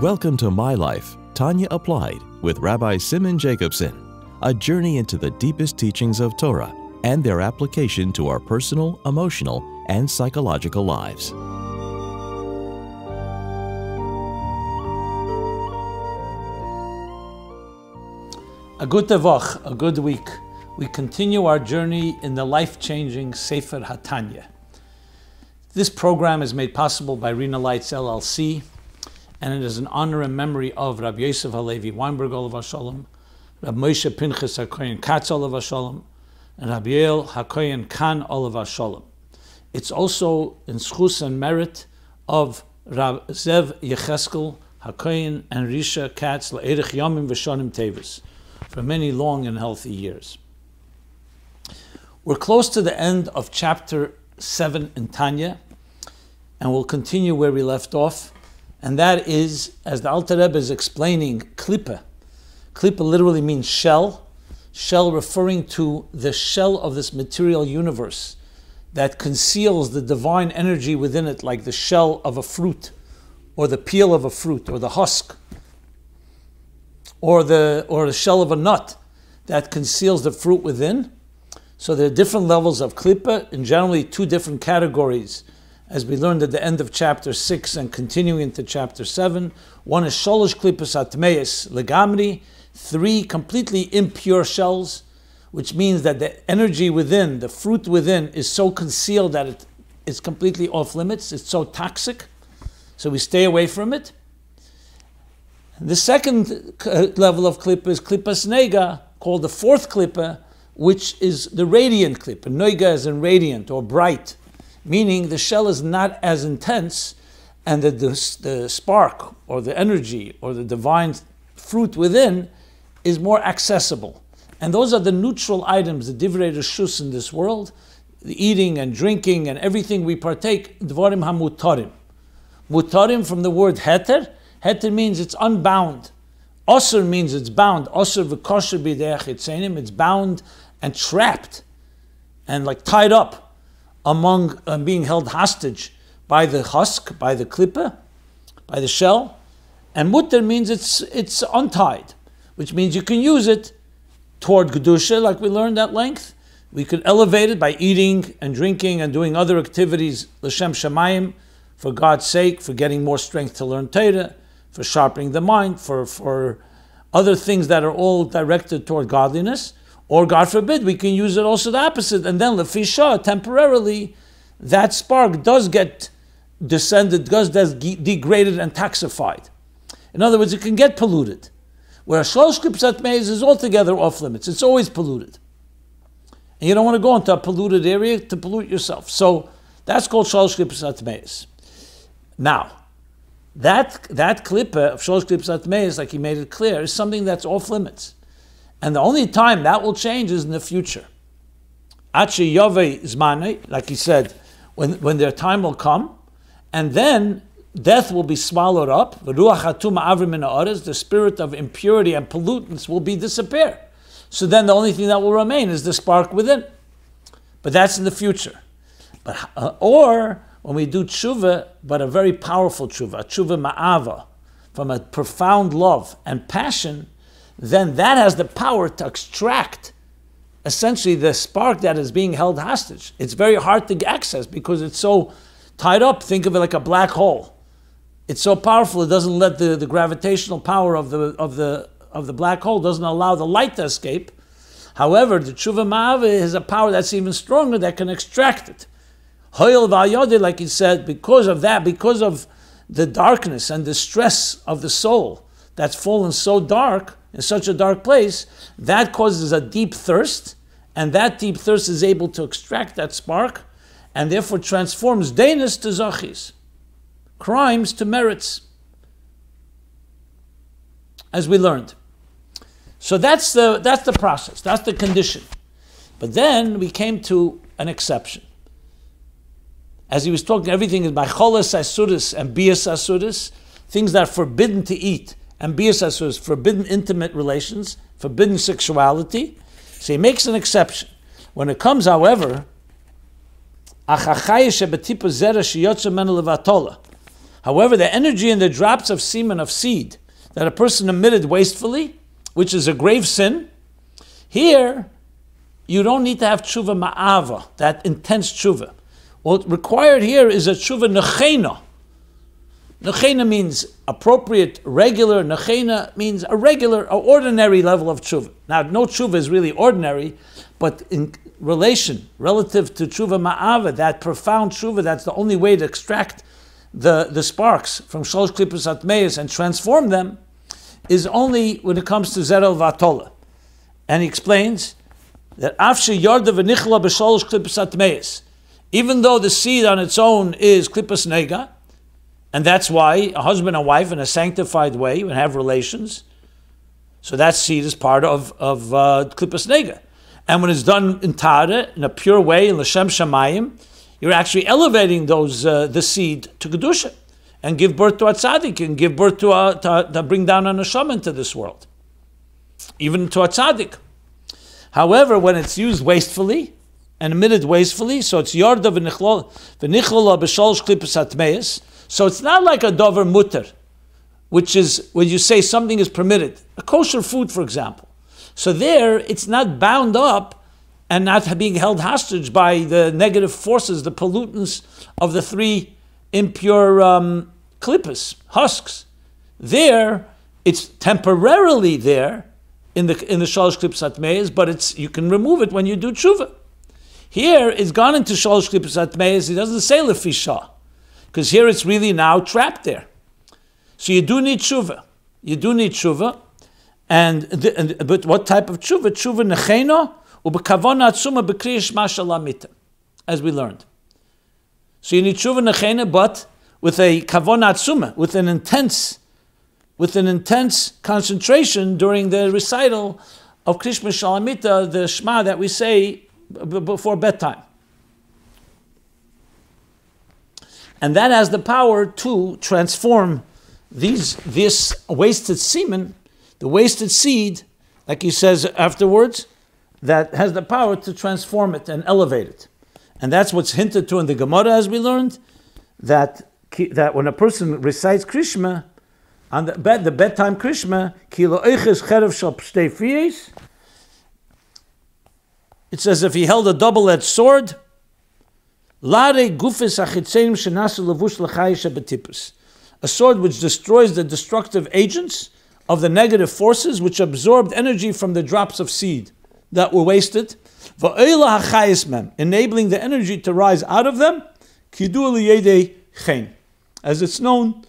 Welcome to My Life, Tanya Applied with Rabbi Simon Jacobson, a journey into the deepest teachings of Torah and their application to our personal, emotional, and psychological lives. A good tevach, a good week. We continue our journey in the life-changing Sefer HaTanya. This program is made possible by Rena Lights LLC, and it is an honor and memory of Rabbi Yosef Halevi Weinberg Olav Shalom, Rabbi Moshe Pinchas HaKoyen Katz Olav Shalom, and Rabbi Yael HaKoyen Khan Olav Shalom. It's also in schus and merit of Rabbi Zev Yecheskel HaKoyen and Risha Katz La'erich Yomim V'Shonim Tevis for many long and healthy years. We're close to the end of chapter 7 in Tanya, and we'll continue where we left off. And that is, as the Alter Rebbe is explaining, klipa. Klipa literally means shell. Shell referring to the shell of this material universe that conceals the divine energy within it, like the shell of a fruit, or the peel of a fruit, or the husk, or the shell of a nut that conceals the fruit within. So there are different levels of klipa, and generally two different categories, as we learned at the end of chapter 6 and continuing into chapter 7. One is sholosh klipas atmeis legamri, 3 completely impure shells, which means that the energy within, the fruit within, is so concealed that it is completely off limits. It's so toxic, so we stay away from it. The second level of klipa is klipas nega, called the 4th klipa, which is the radiant klipa. Noiga is in radiant or bright, meaning the shell is not as intense, and the spark or the energy or the divine fruit within is more accessible. And those are the neutral items, the divrei reshus in this world, the eating and drinking and everything we partake, dvarim hamutarim. Mutarim from the word heter. Heter means it's unbound. Osir means it's bound. Osir v'kosher b'deach etzenim. It's bound and trapped and like tied up among being held hostage by the husk, by the klipa, by the shell. And mutter means it's untied, which means you can use it toward kedusha, like we learned at length. We could elevate it by eating and drinking and doing other activities, l'shem shamayim, for God's sake, for getting more strength to learn Torah, for sharpening the mind, for other things that are all directed toward godliness. Or, God forbid, we can use it also the opposite, and then lefisha, temporarily, that spark does get descended, does degraded and toxified. In other words, it can get polluted. Where shlosh klipsat meis is altogether off limits. It's always polluted. And you don't want to go into a polluted area to pollute yourself. So that's called shlosh klipsat meis. Now, that klipa of shlosh klipsat meis, like he made it clear, is something that's off limits. And the only time that will change is in the future. Achi yovei zmanei, like he said, when their time will come, and then death will be swallowed up. The spirit of impurity and pollutants will disappear. So then the only thing that will remain is the spark within. But that's in the future. But or when we do tshuva, but a very powerful tshuva, a tshuva ma'ava, from a profound love and passion, then that has the power to extract essentially the spark that is being held hostage. It's very hard to access because it's so tied up. Think of it like a black hole. It's so powerful, it doesn't let the gravitational power of the black hole doesn't allow the light to escape. However, the tshuva ma'ava has a power that's even stronger that can extract it. Hoyel v'ayodeh, like he said, because of that, because of the darkness and the stress of the soul that's fallen so dark, in such a dark place, that causes a deep thirst, and that deep thirst is able to extract that spark, and therefore transforms deinos to zachis, crimes to merits, as we learned. So that's the process, that's the condition. But then we came to an exception. As he was talking, everything is by cholas asuris and bias asuris, things that are forbidden to eat, and bias asuris, forbidden intimate relations, forbidden sexuality. So he makes an exception. When it comes, however, However, the energy in the drops of semen of seed that a person emitted wastefully, which is a grave sin, here you don't need to have tshuva ma'ava, that intense tshuva. What's required here is a tshuva nechena. Nechena means appropriate, regular. Nechena means a regular, or ordinary level of tshuva. Now, no tshuva is really ordinary, but in relative to tshuva ma'ava, that profound tshuva, that's the only way to extract the sparks from shalosh klippos atmeis and transform them, is only when it comes to zerel v'atola. And he explains that afshe yarda v'nichla b'shalosh klippos atmeis, even though the seed on its own is klippos nega, and that's why a husband and wife in a sanctified way would have relations, so that seed is part of klippos nega. And when it's done in Torah, in a pure way, in l'shem shamayim, you're actually elevating the seed to kedusha, and give birth to a tzaddik, and give birth to bring down a neshama into this world, even to a tzaddik. However, when it's used wastefully and emitted wastefully, so it's yarda v'nichlola b'shalosh klippos atmeis. So it's not like a dover mutter, which is when you say something is permitted, a kosher food, for example. So there, it's not bound up and not being held hostage by the negative forces, the pollutants of the three impure klippos, husks. There, it's temporarily there in the shalosh klippos atmeis, but you can remove it when you do tshuva. Here, it's gone into shalosh klippos atmeis. It doesn't say lefisha, because here it's really now trapped there. So you do need tshuva. You do need tshuva. But what type of tshuva? Tshuva nechena ubekavona atzuma b'kriya shema shalamita, as we learned. So you need tshuva nechena, but with a kavona atzuma, with an intense concentration during the recital of kriya shema shalamita, the shema that we say before bedtime. And that has the power to transform this wasted semen, the wasted seed, like he says afterwards, that has the power to transform it and elevate it. And that's what's hinted to in the Gemara, as we learned, that when a person recites Krishma, on the bedtime Krishma, it says if he held a double-edged sword, a sword which destroys the destructive agents of the negative forces which absorbed energy from the drops of seed that were wasted, enabling the energy to rise out of them, as it's known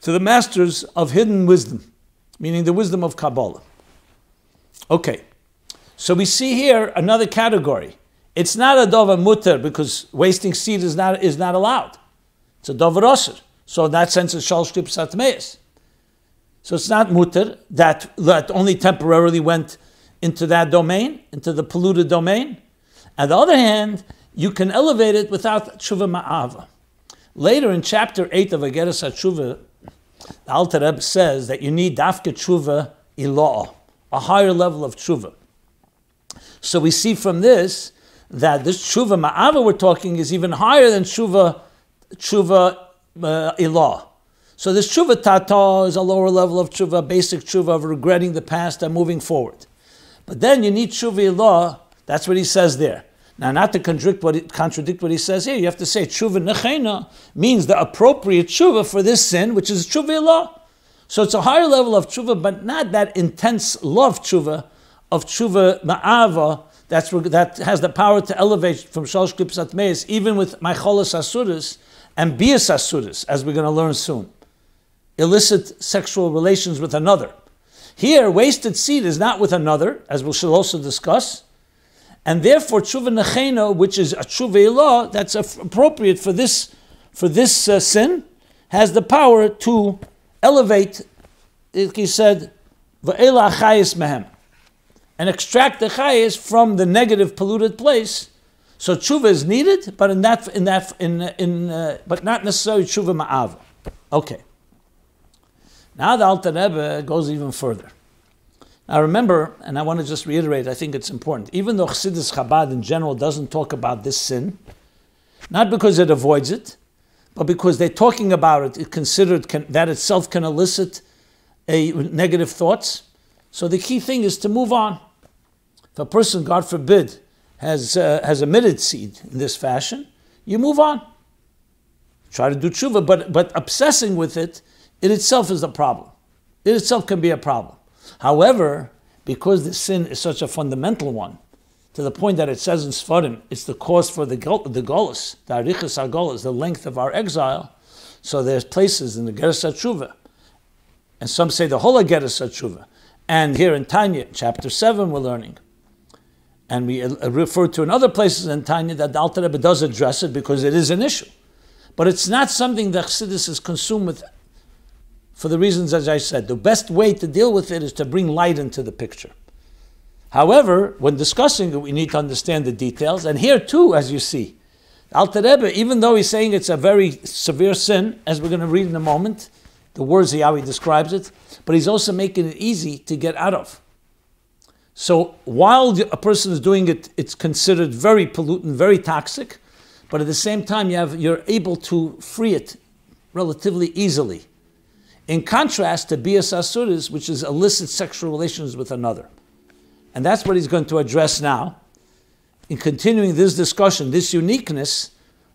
to the masters of hidden wisdom, meaning the wisdom of Kabbalah. Okay, so we see here another category. It's not a dover mutter, because wasting seed is not allowed. It's a dover osir. So in that sense, it's shalosh klippos atmeis. So it's not mutter that only temporarily went into that domain, into the polluted domain. On the other hand, you can elevate it without tshuva ma'ava. Later in chapter 8 of Ageres HaTshuva, the Alter Rebbe says that you need dafke tshuva ilah, a higher level of tshuva. So we see from this that this tshuva ma'ava we're talking is even higher than tshuva ilah. So this tshuva tata is a lower level of tshuva, basic tshuva of regretting the past and moving forward. But then you need tshuva ilah. That's what he says there. Now, not to contradict what he says here, you have to say tshuva nechena means the appropriate tshuva for this sin, which is tshuva ilah. So it's a higher level of tshuva, but not that intense love tshuva of tshuva ma'ava that has the power to elevate from shalosh klippos atmeis, even with maicholas asuras and bias asuras, as we're going to learn soon. Illicit sexual relations with another. Here, wasted seed is not with another, as we shall also discuss, and therefore tshuva nechena, which is a tshuva ilah, that's appropriate for this sin, has the power to elevate, like he said, va'ela achayis mehem, and extract the chayis from the negative polluted place. So tshuva is needed, but but not necessarily tshuva ma'ava. Okay. Now the Alter Rebbe goes even further. Now remember, and I want to just reiterate, I think it's important, even though Chassidus Chabad in general doesn't talk about this sin, not because it avoids it, but because they're talking about it, it considered that itself can elicit a negative thoughts. So the key thing is to move on. If a person, God forbid, has emitted seed in this fashion, you move on. Try to do tshuva, but obsessing with it, it itself is a problem. It itself can be a problem. However, because the sin is such a fundamental one, to the point that it says in Sfarim, it's the cause for the golus, the arichas ha-golus, the length of our exile. So there's places in the Geras HaTshuva, and some say the whole Geras HaTshuva. And here in Tanya, chapter 7, we're learning. And we refer to in other places in Tanya that the Alter Rebbe does address it because it is an issue. But it's not something that Chassidus is consumed with for the reasons as I said. The best way to deal with it is to bring light into the picture. However, when discussing it, we need to understand the details. And here too, as you see, Alter Rebbe, even though he's saying it's a very severe sin, as we're going to read in a moment, the words how he describes it, but he's also making it easy to get out of. So while a person is doing it, it's considered very pollutant, very toxic, but at the same time you're able to free it relatively easily. In contrast to bias asuris, which is illicit sexual relations with another. And that's what he's going to address now. In continuing this discussion, this uniqueness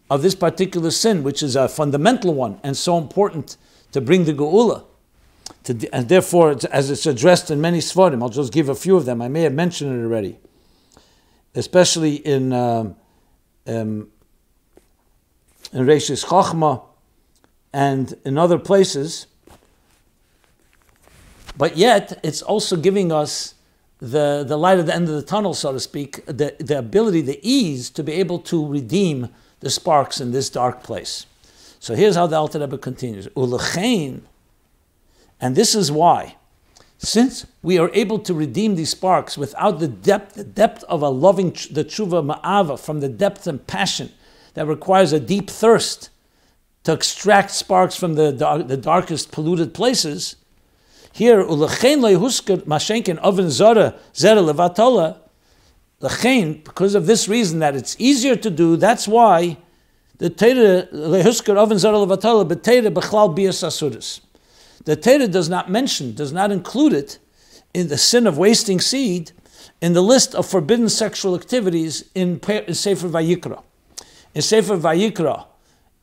of this particular sin, which is a fundamental one and so important to bring the geula. And therefore, as it's addressed in many Sfarim, I'll just give a few of them. I may have mentioned it already. Especially in Reishis Chochmah and in other places. But yet, it's also giving us the light at the end of the tunnel, so to speak, the ability, the ease to be able to redeem the sparks in this dark place. So here's how the Alter Rebbe continues. Ulechein, and this is why, since we are able to redeem these sparks without the depth of a loving, the tshuva ma'ava, from the depth and passion that requires a deep thirst to extract sparks from the darkest polluted places, here, ulechein lehusker mashenken oven zara zera levatola, lechein, because of this reason that it's easier to do, that's why the Torah lehusker oven zara levatola b'Torah b'chlal bias asuris. The Torah does not include it in the sin of wasting seed in the list of forbidden sexual activities in Sefer Vayikra. In Sefer Vayikra,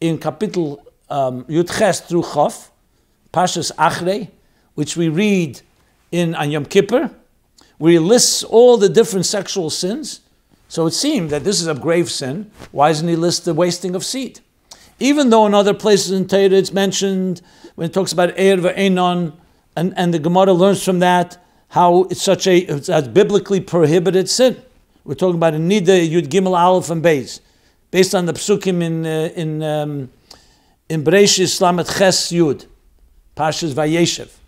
in Kapitel Yud Ches through Chof, Pashas Achrei, which we read in on Yom Kippur, where he lists all the different sexual sins. So it seemed that this is a grave sin. Why doesn't he list the wasting of seed? Even though in other places in Torah it's mentioned, when it talks about Eir ve'enon, and the Gemara learns from that how it's a biblically prohibited sin. We're talking about a Nida, Yud Gimel Aleph and Beis, based on the psukim in Bereishis Lamet Ches Yud, Pashas Vayeshev.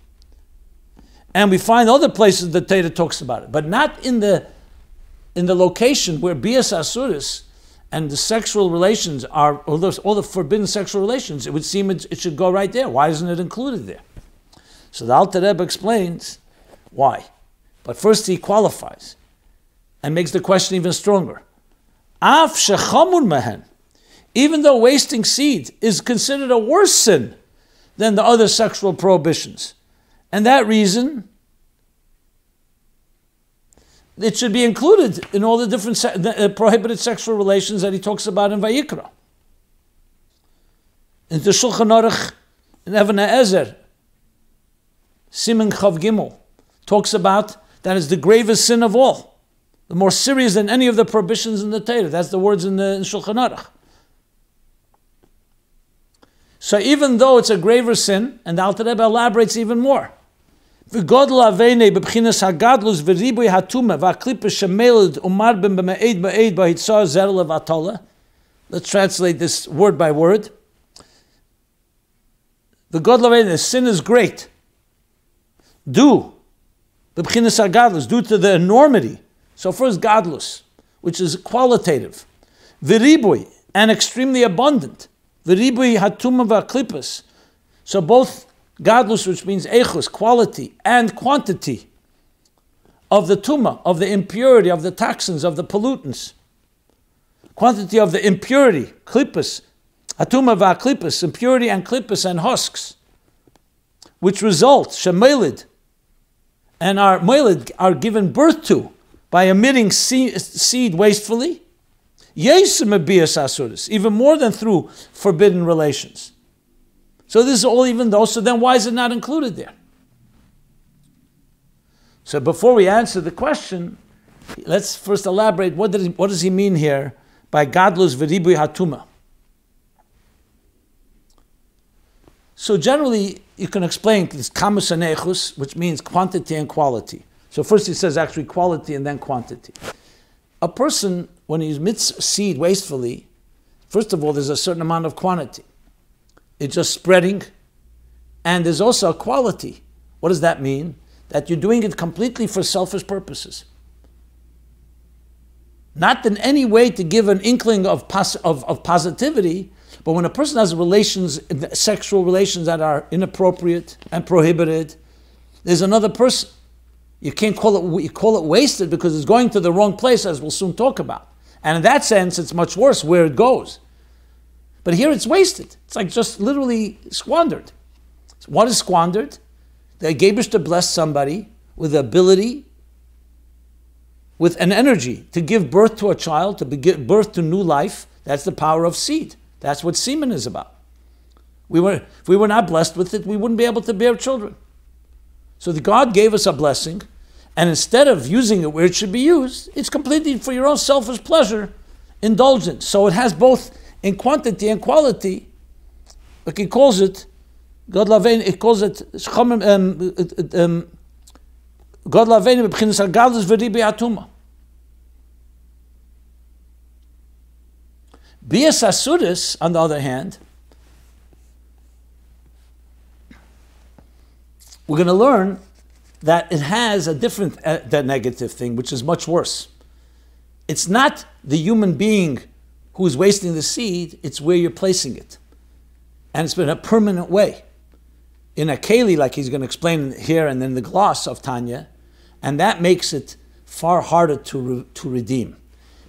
And we find other places that Torah talks about it, but not in the location where bias asuris and the sexual relations are, all the forbidden sexual relations. It would seem it should go right there. Why isn't it included there? So the Alter Rebbe explains why. But first he qualifies and makes the question even stronger. Af shechamur mehen, even though wasting seed is considered a worse sin than the other sexual prohibitions. And that reason, it should be included in all the different prohibited sexual relations that he talks about in Vayikra. In the Shulchan Aruch, in Even HaEzer, Siman Chav Gimel, talks about that is the gravest sin of all, the more serious than any of the prohibitions in the Torah. That's the words in the Shulchan Aruch. So even though it's a graver sin, and the Alter Rebbe elaborates even more, let's translate this word by word. The sin is great. Due to the enormity. So first gadlus, which is qualitative. V'ribui, and extremely abundant. V'ribui hatuma v'aklipas. So both gadlus, which means echus, quality, and quantity of the tuma, of the impurity, of the toxins, of the pollutants. Quantity of the impurity, klipas, Atuma va'klippas, impurity and klippas and husks, which result, shemelid, and our melid are given birth to by emitting seed wastefully, even more than through forbidden relations. So this is all even though, so then why is it not included there? So before we answer the question, let's first elaborate, what does he mean here by gadlus v'ribui hatuma? So generally, you can explain this kamus and echus, which means quantity and quality. So first he says actually quality and then quantity. A person, when he emits seed wastefully, first of all, there's a certain amount of quantity. It's just spreading, and there's also a quality. What does that mean? That you're doing it completely for selfish purposes. Not in any way to give an inkling of positivity, but when a person has sexual relations that are inappropriate and prohibited, there's another person. You can't call it wasted because it's going to the wrong place, as we'll soon talk about. And in that sense, it's much worse where it goes. But here it's wasted. It's like just literally squandered. What is squandered? The Gebish to bless somebody with the ability, with an energy to give birth to a child, to give birth to new life. That's the power of seed. That's what semen is about. If we were not blessed with it, we wouldn't be able to bear children. So God gave us a blessing, and instead of using it where it should be used, it's completely for your own selfish pleasure, indulgent. So it has both in quantity and quality. Like he calls it, God lavein, it calls it God lavein b'chinas hagadlus v'ribui hatuma. Bias asuris, on the other hand, we're going to learn that it has a different that negative thing, which is much worse. It's not the human being who is wasting the seed, it's where you're placing it. And it's been a permanent way. In a keli, like he's going to explain here and then the gloss of Tanya, and that makes it far harder to redeem.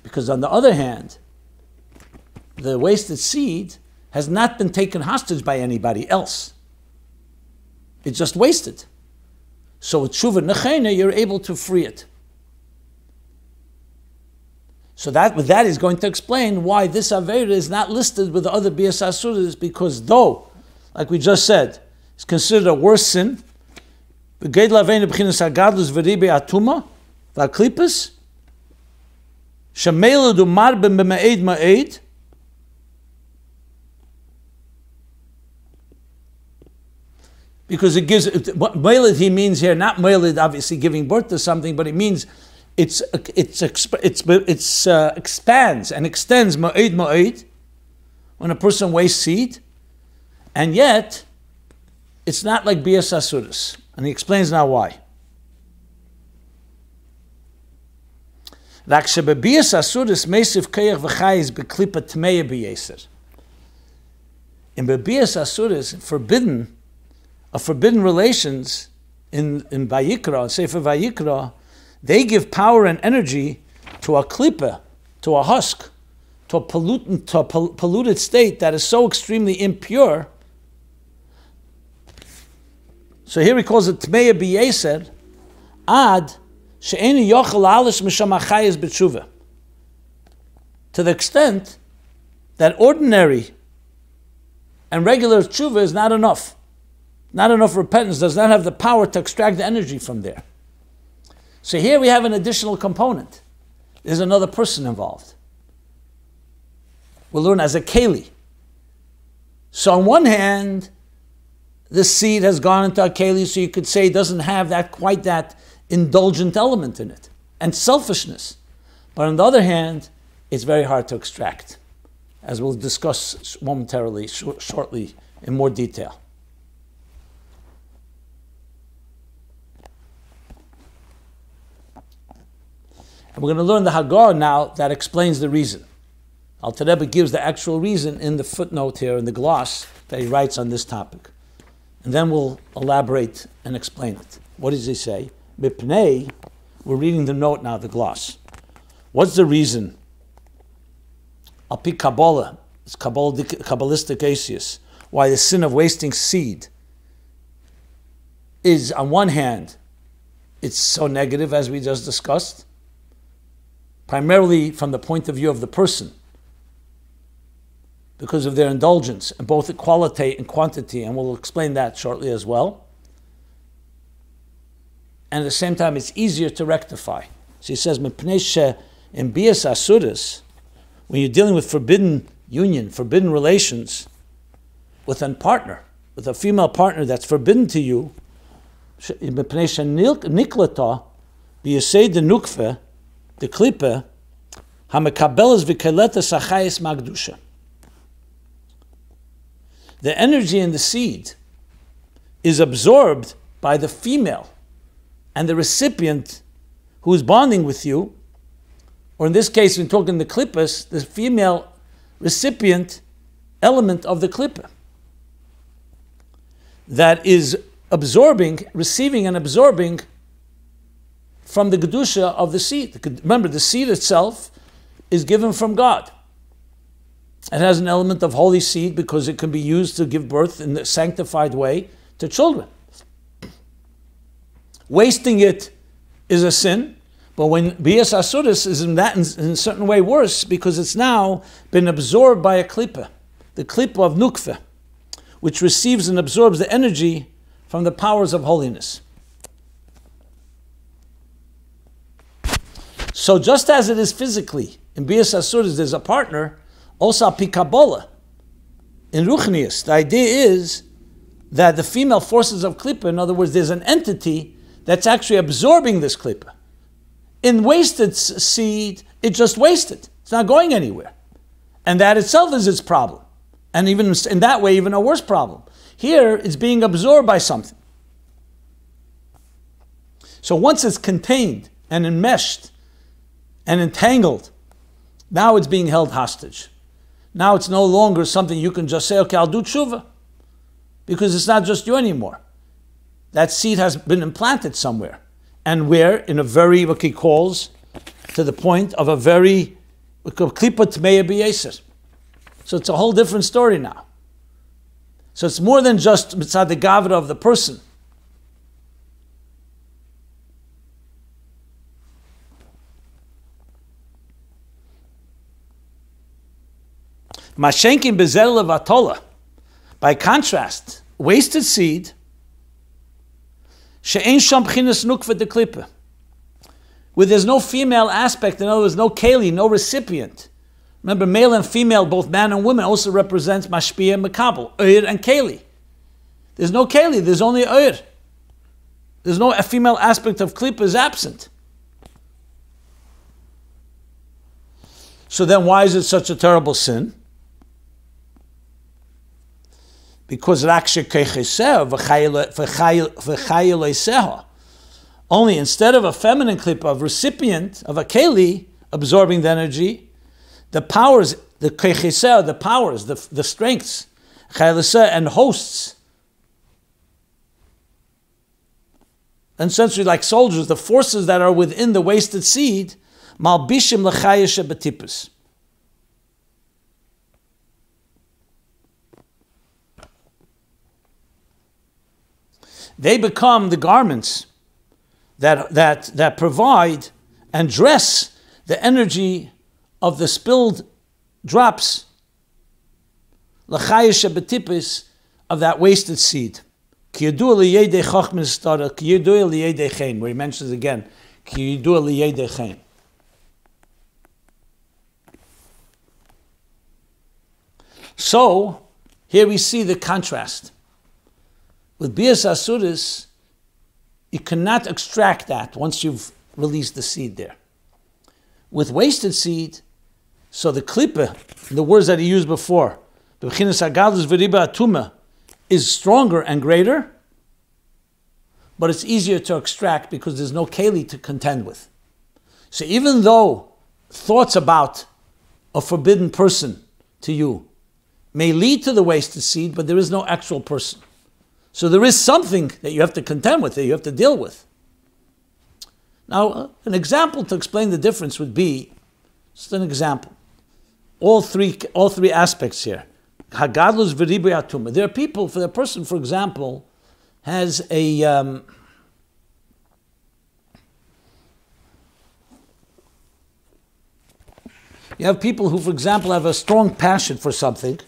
Because on the other hand, the wasted seed has not been taken hostage by anybody else. It's just wasted. So with tshuva nechena, you're able to free it. So with that he's going to explain why this Avera is not listed with the other Bias Asuras, because though, like we just said, it's considered a worse sin, because it gives, Mailid he means here, not Mailid obviously giving birth to something, but it means it expands and extends ma'id, when a person wastes seed, and yet it's not like Bias Asuras. And he explains now why. In Bias Asuras, forbidden relations in Vayikra, Sefer Vayikra, they give power and energy to a klippa, to a husk, to a polluted state that is so extremely impure. So here he calls it Tmeya B'Yeser, Ad She'eni Yochel Alish Misham Achayis B'Tshuva. To the extent that ordinary and regular tshuva is not enough. Not enough repentance, does not have the power to extract the energy from there. So here we have an additional component. There's another person involved. We'll learn as a keli. So on one hand, the seed has gone into a keli, so you could say it doesn't have quite that indulgent element in it, and selfishness. But on the other hand, it's very hard to extract, as we'll discuss momentarily, shortly, in more detail. And we're going to learn the Hagar now that explains the reason. Alter Rebbe gives the actual reason in the footnote here, in the gloss that he writes on this topic. And then we'll elaborate and explain it. What does he say? Mipnei, we're reading the note now, the gloss. What's the reason? Alpi Kabbalah, It's Kabbalistic atheist. Why the sin of wasting seed is, on one hand, it's so negative, as we just discussed, primarily from the point of view of the person, because of their indulgence, and both in quality and quantity, and we'll explain that shortly as well. And at the same time, it's easier to rectify. So he says, in bias asuris, when you're dealing with forbidden union, forbidden relations with a partner, with a female partner that's forbidden to you, niklata b'yesei de nukve, the klippe, hamekabelas v'keletas achayis magdusha. The energy in the seed is absorbed by the female and the recipient who is bonding with you, or in this case, when talking the klippas, the female recipient element of the klippa that is absorbing, receiving and absorbing from the kedusha of the seed. Remember, the seed itself is given from God. It has an element of holy seed because it can be used to give birth in a sanctified way to children. Wasting it is a sin, but when bias asuris is in a certain way worse because it's now been absorbed by a klippa, the klippa of nukve, which receives and absorbs the energy from the powers of holiness. So just as it is physically, in bias asuris there's a partner, also pikabola, in ruchnius, the idea is that the female forces of klippa, in other words, there's an entity that's actually absorbing this klippa. In wasted seed, it just wasted. It's not going anywhere. And that itself is its problem. And even in that way, even a worse problem. Here, it's being absorbed by something. So once it's contained and enmeshed and entangled, now it's being held hostage. Now it's no longer something you can just say, okay, I'll do tshuva. Because it's not just you anymore. That seed has been implanted somewhere. And where? In a very, what he calls, to the point of a very, klipa tmeya b'yeser. So it's a whole different story now. So it's more than just mitzad the gavra of the person. Mashenkin bezel levatola. By contrast, wasted seed, she'ein sham b'chinas nukva de klipa, where there's no female aspect, in other words, no keli, no recipient. Remember, male and female, both man and woman, also represents mashpia and makabel, oir and keli. There's no keli, there's only oir. There's no female aspect of klipa is absent. So then why is it such a terrible sin? Because only instead of a feminine klipa, of recipient, of a keli, absorbing the energy, the powers, the kecheseh, the powers, the strengths, and hosts, and essentially like soldiers, the forces that are within the wasted seed, malbishim l'chayeshe betipus. They become the garments that provide and dress the energy of the spilled drops, l'chayeshe betipus, of that wasted seed. Where he mentions again, so here we see the contrast. With bias asuris, you cannot extract that once you've released the seed there. With wasted seed, so the klipa, the words that he used before, is stronger and greater, but it's easier to extract because there's no keli to contend with. So even though thoughts about a forbidden person to you may lead to the wasted seed, but there is no actual person. So there is something that you have to contend with, that you have to deal with. Now, an example to explain the difference would be, just an example. all three aspects here. Hagadlus v'ribui atuma. There are people, for the person, for example, has a you have people who, for example, have a strong passion for something.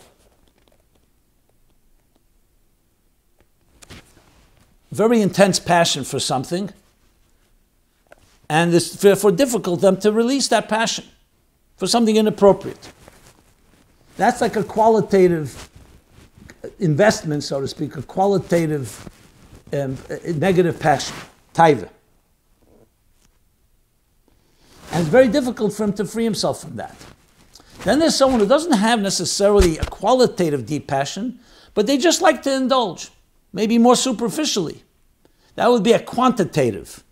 Very intense passion for something. And it's therefore difficult for them to release that passion for something inappropriate. That's like a qualitative investment, so to speak, a qualitative negative passion, taiva. And it's very difficult for him to free himself from that. Then there's someone who doesn't have necessarily a qualitative deep passion, but they just like to indulge, maybe more superficially. That would be a quantitative.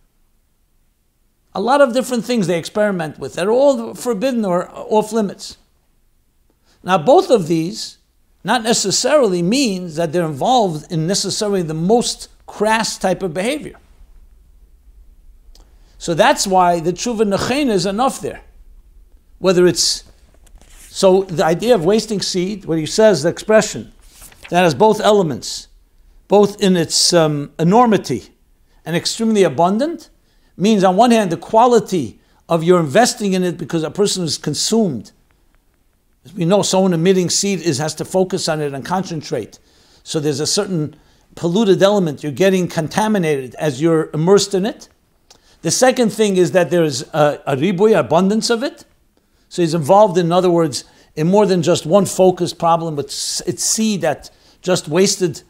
A lot of different things they experiment with. They're all forbidden or off limits. Now, both of these not necessarily means that they're involved in necessarily the most crass type of behavior. So that's why the tshuva nechena is enough there. Whether it's, so the idea of wasting seed, where he says the expression, that has both elements, both in its enormity and extremely abundant, means on one hand the quality of your investing in it because a person is consumed. As we know, someone emitting seed has to focus on it and concentrate. So there's a certain polluted element, you're getting contaminated as you're immersed in it. The second thing is that there's a ribui, abundance of it. So he's involved, in other words, in more than just one focused problem, but it's seed that just wasted,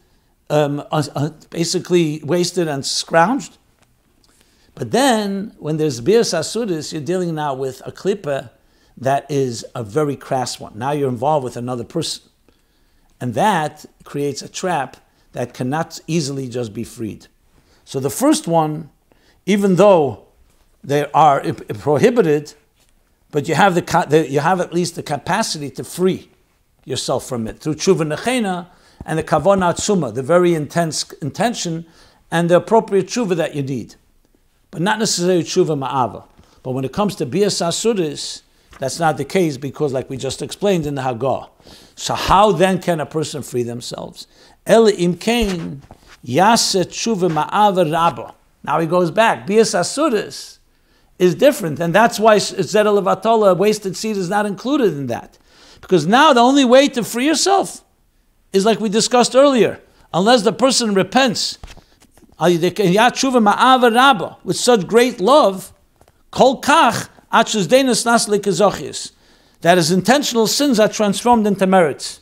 basically wasted and scrounged. But then, when there's bias asudis, you're dealing now with a klippa that is a very crass one. Now you're involved with another person. And that creates a trap that cannot easily just be freed. So the first one, even though they are prohibited, but you have at least the capacity to free yourself from it through tshuva nechena and the kavana atzuma, the very intense intention and the appropriate tshuva that you need. But not necessarily tshuva ma'ava. But when it comes to bias asudis, that's not the case because, like we just explained in the Hagah. So how then can a person free themselves? Ele imkein yaset tshuva ma'ava rabba. Now he goes back. Bias asudis is different, and that's why zedel levatola, wasted seed, is not included in that. Because now the only way to free yourself is like we discussed earlier, unless the person repents with such great love, kol kach that his intentional sins are transformed into merits.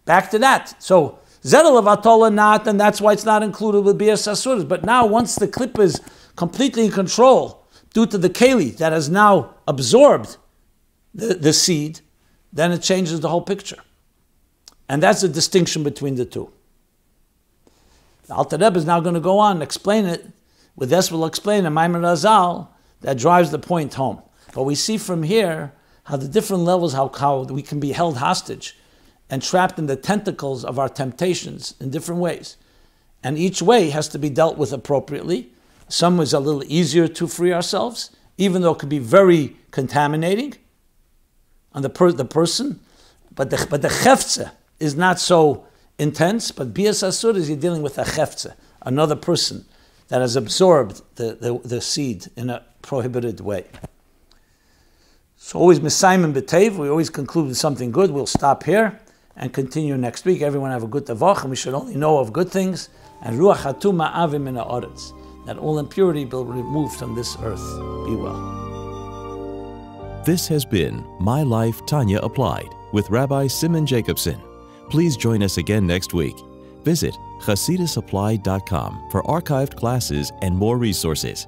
Back to that. So zedel levatola not, and that's why it's not included with bias asudis. But now, once the klippa is completely in control, due to the keli that has now absorbed the seed, then it changes the whole picture. And that's the distinction between the two. The Alter Rebbe is now going to go on and explain it. With this, we'll explain a Maimon Razal that drives the point home. But we see from here how the different levels, how we can be held hostage and trapped in the tentacles of our temptations in different ways. And each way has to be dealt with appropriately. Some is a little easier to free ourselves, even though it could be very contaminating on the person. But the chefze is not so intense. But bias asud is you're dealing with a chefze, another person that has absorbed the seed in a prohibited way. So always misayim b'teiv. We always conclude with something good. We'll stop here and continue next week. Everyone have a good tavach, and we should only know of good things. And ruach hatuma avim min ha'aretz, that all impurity will be removed from this earth. Be well. This has been My Life, Tanya Applied with Rabbi Simon Jacobson. Please join us again next week. Visit chasidusapplied.com for archived classes and more resources.